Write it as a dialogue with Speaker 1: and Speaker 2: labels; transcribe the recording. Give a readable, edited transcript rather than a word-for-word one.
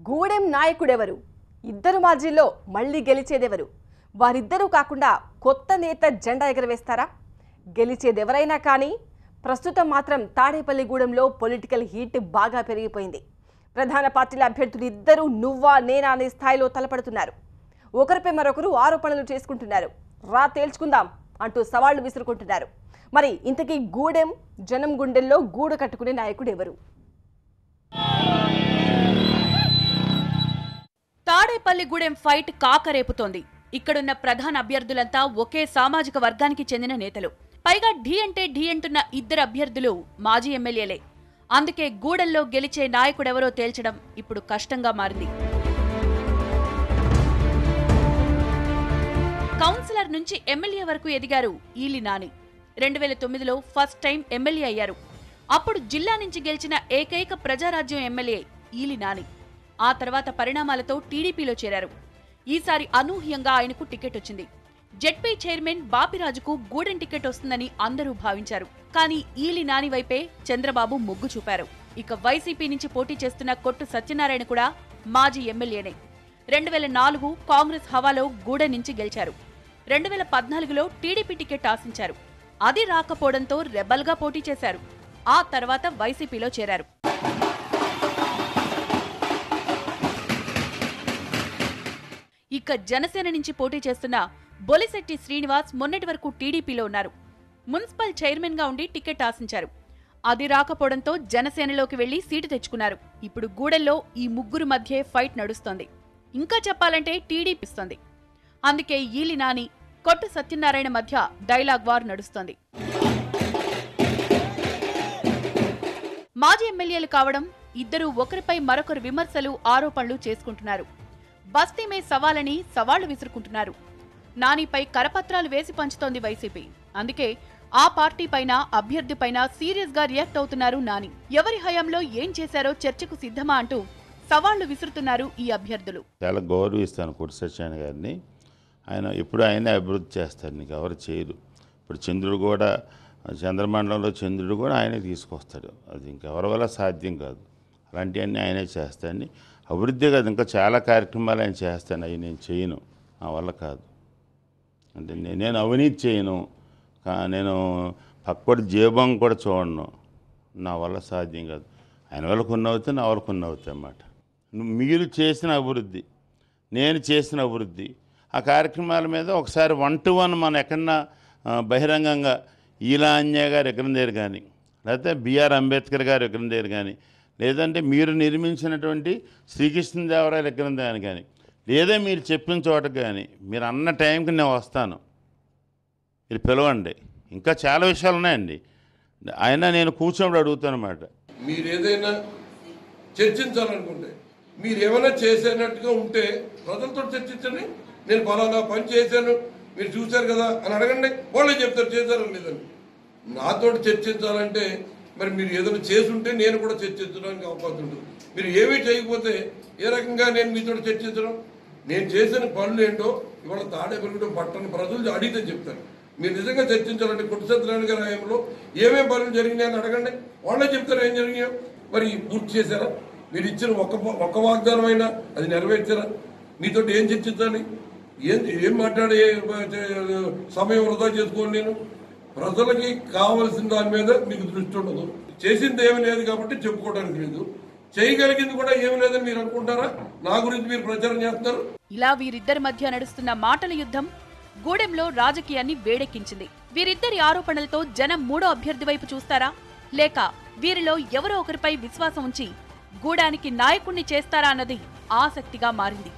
Speaker 1: గూడెం నాయకుడెవరు? ఇద్దరు మాజీల్లో మళ్ళీ గెలిచేదెవరు? వారిద్దరూ కాకుండా కొత్త నేత జెండా ఎగరవేస్తారా? గెలిచేదెవరైనా కానీ ప్రస్తుతం మాత్రం తాడేపల్లిగూడెంలో పొలిటికల్ హీట్ బాగా పెరిగిపోయింది. ప్రధాన పార్టీల అభ్యర్థులు ఇద్దరు నువ్వా నేనా అనే స్థాయిలో తలపడుతున్నారు. ఒకరిపై మరొకరు ఆరోపణలు చేసుకుంటున్నారు. రా తేల్చుకుందాం అంటూ సవాళ్లు విసురుకుంటున్నారు. మరి ఇంతకీ గూడెం జనం గుండెల్లో గూడు కట్టుకునే నాయకుడు ఎవరు?
Speaker 2: తాడేపల్లిగూడెం ఫైట్ కాకరేపుతోంది. ఇక్కడున్న ప్రధాన అభ్యర్థులంతా ఒకే సామాజిక వర్గానికి చెందిన నేతలు. పైగా ఢీ అంటే ఢీ అంటున్న ఇద్దరు అభ్యర్థులు మాజీ ఎమ్మెల్యేలే. అందుకే గూడెంలో గెలిచే నాయకుడెవరో తేల్చడం ఇప్పుడు కష్టంగా మారింది. కౌన్సిలర్ నుంచి ఎమ్మెల్యే వరకు ఎదిగారు Eli Nani. 2009లో first time MLA అయ్యారు. అప్పుడు జిల్లా నుంచి గెలిచిన ఏకైక ప్రజారాజ్యం ఎమ్మెల్యే ఈలి నాని. ఆ తర్వాత పరిణామాలతో టీడీపీలో చేరారు. ఈసారి అనూహ్యంగా ఆయనకు టికెట్ వచ్చింది. జెడ్పీ చైర్మన్ బాపిరాజుకు గూడెం టికెట్ వస్తుందని అందరూ భావించారు. కానీ ఈలి నాని వైపే చంద్రబాబు మొగ్గు చూపారు. ఇక వైసీపీ నుంచి పోటీ చేస్తున్న కొట్టు సత్యనారాయణ కూడా మాజీ ఎమ్మెల్యేనే. 2004 కాంగ్రెస్ హవాలో గూడెం నుంచి గెలిచారు. 2014లో టీడీపీ టికెట్ ఆశించారు. అది రాకపోవడంతో రెబల్గా పోటీ చేశారు. ఆ తర్వాత వైసీపీలో చేరారు. ఇక జనసేన నుంచి పోటీ చేస్తున్న బొలిశెట్టి శ్రీనివాస్ మొన్నటి వరకు టీడీపీలో ఉన్నారు. మున్సిపల్ చైర్మన్ గా ఉండి టికెట్ ఆశించారు. అది రాకపోవడంతో జనసేనలోకి వెళ్లి సీటు తెచ్చుకున్నారు. ఇప్పుడు గూడెంలో ఈ ముగ్గురు మధ్యే ఫైట్ నడుస్తోంది. ఇంకా చెప్పాలంటే టీడీపీ ఇస్తోంది. అందుకే ఈలి నాని, కొట్టు సత్యనారాయణ మధ్య డైలాగ్ వార్ నడుస్తోంది. మాజీ ఎమ్మెల్యేలు కావడం ఇద్దరూ ఒకరిపై మరొకరు విమర్శలు, ఆరోపణలు చేసుకుంటున్నారు. బస్తీమే సవాలని సవాళ్లు విసురుకుంటున్నారు. నానిపై కరపత్రాలు వేసి పంచుతోంది వైసీపీ. అందుకే ఆ పార్టీ పైన, అభ్యర్థి పైన సీరియస్ గా రియాక్ట్ అవుతున్నారు నాని. ఎవరి హయాంలో ఏం చేశారో చర్చకు సిద్ధమా అంటూ సవాళ్లు విసురుతున్నారు ఈ అభ్యర్థులు.
Speaker 3: చాలా గౌరవిస్తాను కొట్టు సత్యనారాయణ గారిని. ఆయన ఎప్పుడు ఆయనే అభివృద్ధి చేస్తారు, నీకు ఎవరు చేయరు. ఇప్పుడు చంద్రుడు కూడా, చంద్రమండలంలో చంద్రుడు కూడా ఆయనే తీసుకొస్తాడు. అది ఇంకెవరి వల్ల సాధ్యం కాదు. అలాంటివన్నీ ఆయనే చేస్తాడని. అభివృద్ధి కాదు, ఇంకా చాలా కార్యక్రమాలు ఆయన చేస్తాను. అవి నేను చేయను, నా వల్ల కాదు. అంటే నేను అవినీతి చేయను, నేను పక్కటి జేబం కూడా చూడను, నా వల్ల సాధ్యం కాదు. ఆయన వల్ల కొన్ని అవుతాయి, నా వల్ల కొన్ని అవుతాయి అన్నమాట. మీరు చేసిన అభివృద్ధి, నేను చేసిన అభివృద్ధి, ఆ కార్యక్రమాల మీద ఒకసారి 1 to 1 మనం ఎక్కడన్నా బహిరంగంగా ఈలాన్య గారు ఎక్కడి దగ్గర కానీ, లేకపోతే బిఆర్ అంబేద్కర్ గారు ఎక్కడి దగ్గర కానీ, లేదంటే మీరు నిర్మించినటువంటి శ్రీకృష్ణదేవరాయలు ఎక్కడి దాని కానీ, లేదా మీరు చెప్పిన చోటకు కానీ, మీరు అన్న టైంకి నేను వస్తాను, మీరు పిలవండి. ఇంకా చాలా విషయాలు ఉన్నాయండి. అయినా నేను కూర్చోబడి అడుగుతాను అన్నమాట.
Speaker 4: మీరు ఏదైనా చర్చించాలనుకుంటే, మీరు ఏమైనా చేసేటట్టుగా ఉంటే ప్రజలతో చర్చించండి. నేను ఫలానా పని చేశాను, మీరు చూశారు కదా అని అడగండి. వాళ్ళే చెప్తారు చేశారో లేదని. నాతో చర్చించాలంటే మరి మీరు ఏదైనా చేసుంటే నేను కూడా చర్చించడానికి అవకాశం ఉంటుంది. మీరు ఏమీ చేయకపోతే ఏ రకంగా నేను మీతో చర్చించడం? నేను చేసిన పనులు ఏంటో ఇవాళ తాడేపల్లిగూడెం పట్టణ ప్రజలు అడిగితే చెప్తారు. మీరు నిజంగా చర్చించాలంటే కొట్టు సత్యనారాయణ గారి హయాంలో ఏమేమి పనులు జరిగినాయని అడగండి. వాళ్ళే చెప్తారు ఏం జరిగినాయో. మరి పూర్తి చేశారా? మీరు ఇచ్చిన ఒక్క వాగ్దానం అయినా అది నెరవేర్చారా? మీతో ఏం చర్చించాలి? ఏం మాట్లాడే సమయం వృధా చేసుకోండి. నేను ప్రజలకి కావలసిన దాని మీద మీకు దృష్టి ఉండదు. చేసింది ఏమి లేదు కాబట్టి చెప్పుకోవడానికి లేదు. చేయగలిగింది కూడా ఏమి లేదని మీరు అనుకుంటారా? నా గురించి మీరు ప్రచారం చేస్తారు.
Speaker 2: ఇలా వీరిద్దరి మధ్య నడుస్తున్న మాటల యుద్ధం గూడెంలో రాజకీయాన్ని వేడెక్కించింది. వీరిద్దరి ఆరోపణలతో జనం మూడో అభ్యర్థి వైపు చూస్తారా, లేక వీరిలో ఎవరో ఒకరిపై విశ్వాసం ఉంచి గూడానికి నాయకుణ్ణి చేస్తారా అన్నది ఆసక్తిగా మారింది.